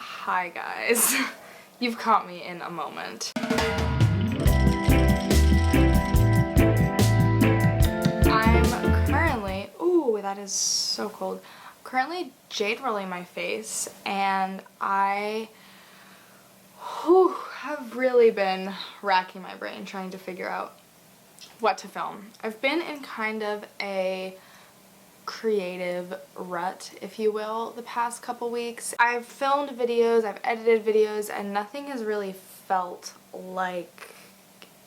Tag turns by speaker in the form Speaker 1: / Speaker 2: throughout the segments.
Speaker 1: Hi guys, you've caught me in a moment. I'm currently, ooh, that is so cold. Currently jade rolling my face, and I have really been racking my brain trying to figure out what to film. I've been in kind of a creative rut, if you will, the past couple weeks. I've filmed videos, I've edited videos, and nothing has really felt like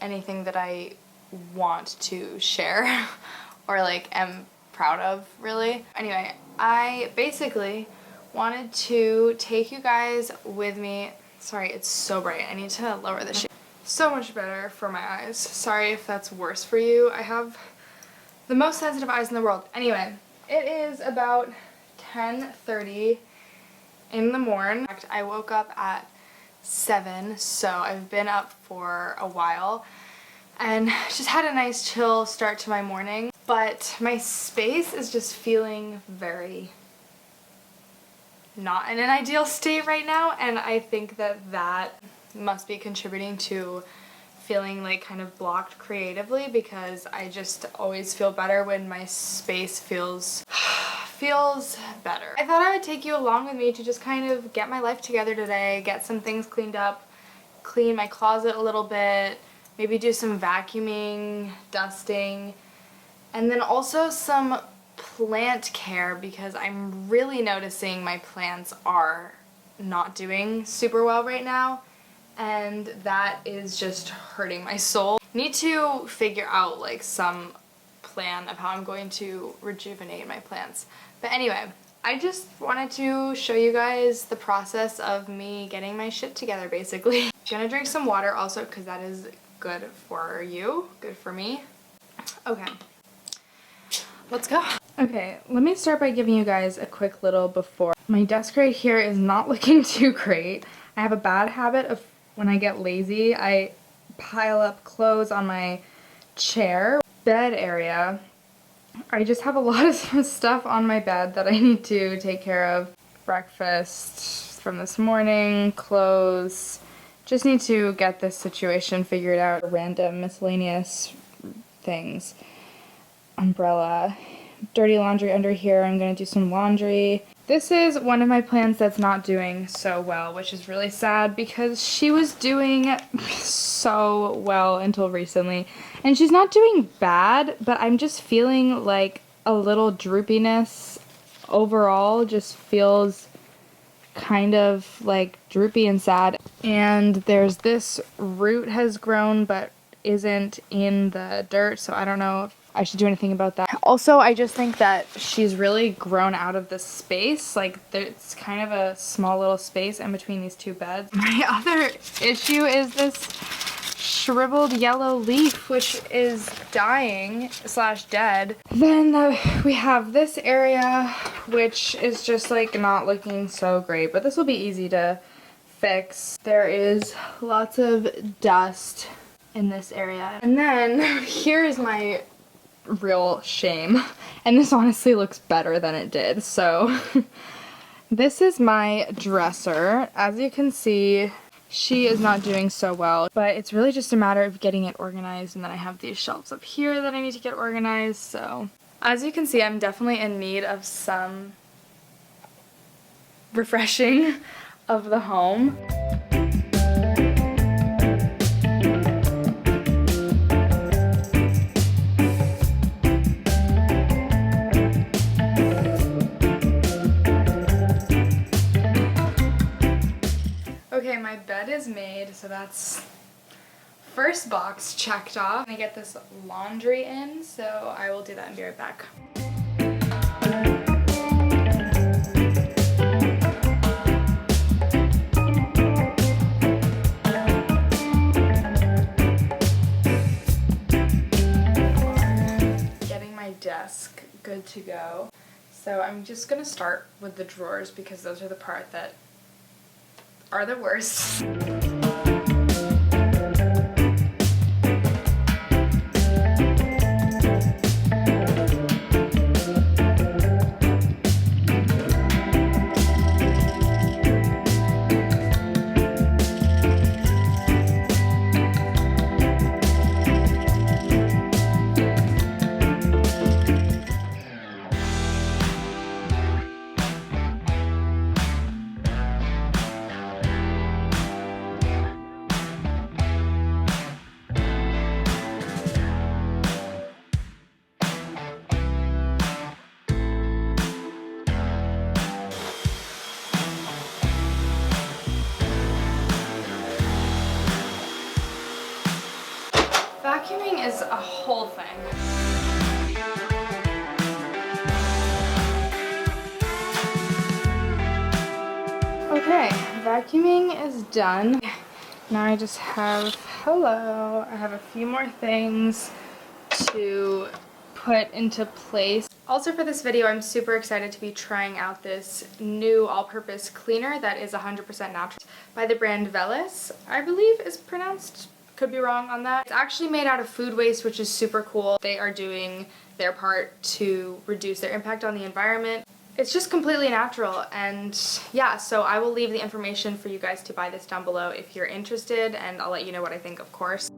Speaker 1: anything that I want to share or like am proud of, really. Anyway, I basically wanted to take you guys with me. Sorry, it's so bright. I need to lower the shade. So much better for my eyes. Sorry if that's worse for you. I have the most sensitive eyes in the world. Anyway, it is about 10:30 in the morning. I woke up at 7, so I've been up for a while and just had a nice chill start to my morning. But my space is just feeling very not in an ideal state right now, and I think that that must be contributing to feeling like kind of blocked creatively, because I just always feel better when my space feels better. I thought I would take you along with me to just kind of get my life together today, get some things cleaned up, clean my closet a little bit, maybe do some vacuuming, dusting, and then also some plant care, because I'm really noticing my plants are not doing super well right now, and that is just hurting my soul. Need to figure out like some plan of how I'm going to rejuvenate my plants. But anyway, I just wanted to show you guys the process of me getting my shit together, basically. I'm gonna drink some water also, because that is good for you, good for me. Okay, let's go. Okay, let me start by giving you guys a quick little before. My desk right here is not looking too great. I have a bad habit of, when I get lazy, I pile up clothes on my chair. Bed area, I just have a lot of stuff on my bed that I need to take care of. Breakfast from this morning, clothes. Just need to get this situation figured out. Random miscellaneous things. Umbrella. Dirty laundry under here. I'm gonna do some laundry. This is one of my plants that's not doing so well, which is really sad because she was doing so well until recently. And she's not doing bad, but I'm just feeling like a little droopiness overall. Just feels kind of like droopy and sad. And there's this root has grown but isn't in the dirt, so I don't know if I should do anything about that. Also, I just think that she's really grown out of the space. Like, it's kind of a small little space in between these two beds. My other issue is this shriveled yellow leaf, which is dying / dead. Then we have this area, which is just like not looking so great, but this will be easy to fix. There is lots of dust in this area. And then here is my real shame, and this honestly looks better than it did. So this is my dresser. As you can see, she is not doing so well, but it's really just a matter of getting it organized. And then I have these shelves up here that I need to get organized. So as you can see, I'm definitely in need of some refreshing of the home. Okay, my bed is made, so that's first box checked off. I'm gonna get this laundry in, so I will do that and be right back. Getting my desk good to go. So I'm just gonna start with the drawers, because those are the part that are the worst. is a whole thing. Okay, vacuuming is done. Now I just have, I have a few more things to put into place. Also for this video, I'm super excited to be trying out this new all-purpose cleaner that is 100% natural by the brand Velis, I believe is pronounced. Could be wrong on that. It's actually made out of food waste, which is super cool. They are doing their part to reduce their impact on the environment. It's just completely natural, and yeah, so I will leave the information for you guys to buy this down below if you're interested, and I'll let you know what I think, of course.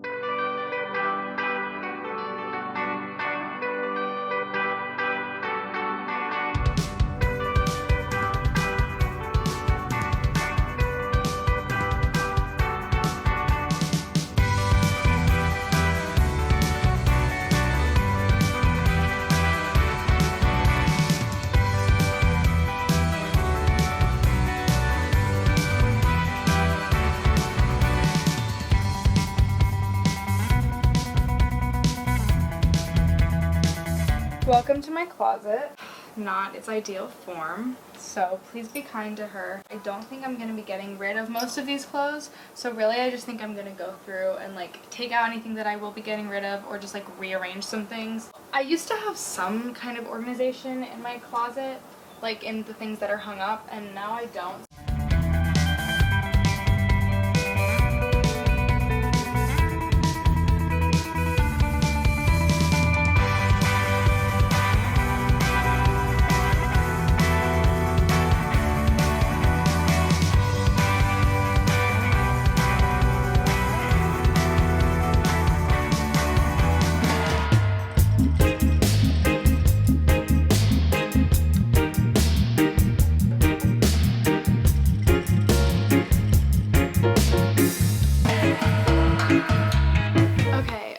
Speaker 1: Welcome to my closet. Not its ideal form, so please be kind to her. I don't think I'm going to be getting rid of most of these clothes, so really I just think I'm going to go through and like take out anything that I will be getting rid of or just like rearrange some things. I used to have some kind of organization in my closet, like in the things that are hung up, and now I don't.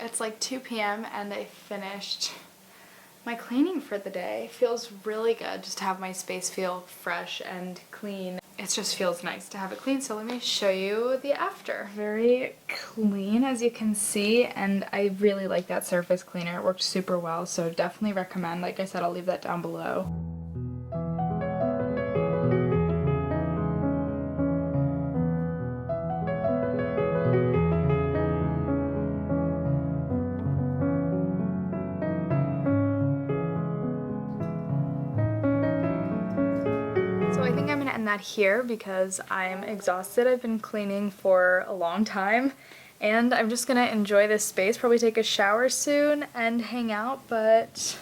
Speaker 1: It's like 2 p.m. and I finished my cleaning for the day. Feels really good just to have my space feel fresh and clean. It just feels nice to have it clean, so let me show you the after. Very clean, as you can see, and I really like that surface cleaner. It worked super well, so definitely recommend. Like I said, I'll leave that down below. So I think I'm gonna end that here because I'm exhausted. I've been cleaning for a long time and I'm just gonna enjoy this space, probably take a shower soon and hang out, but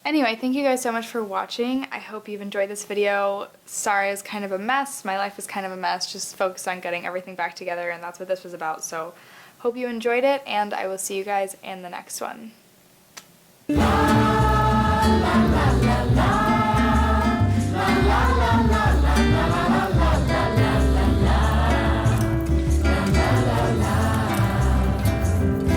Speaker 1: anyway, thank you guys so much for watching. I hope you've enjoyed this video. Sorry, it's kind of a mess. My life is kind of a mess, just focused on getting everything back together, and that's what this was about. So hope you enjoyed it, and I will see you guys in the next one.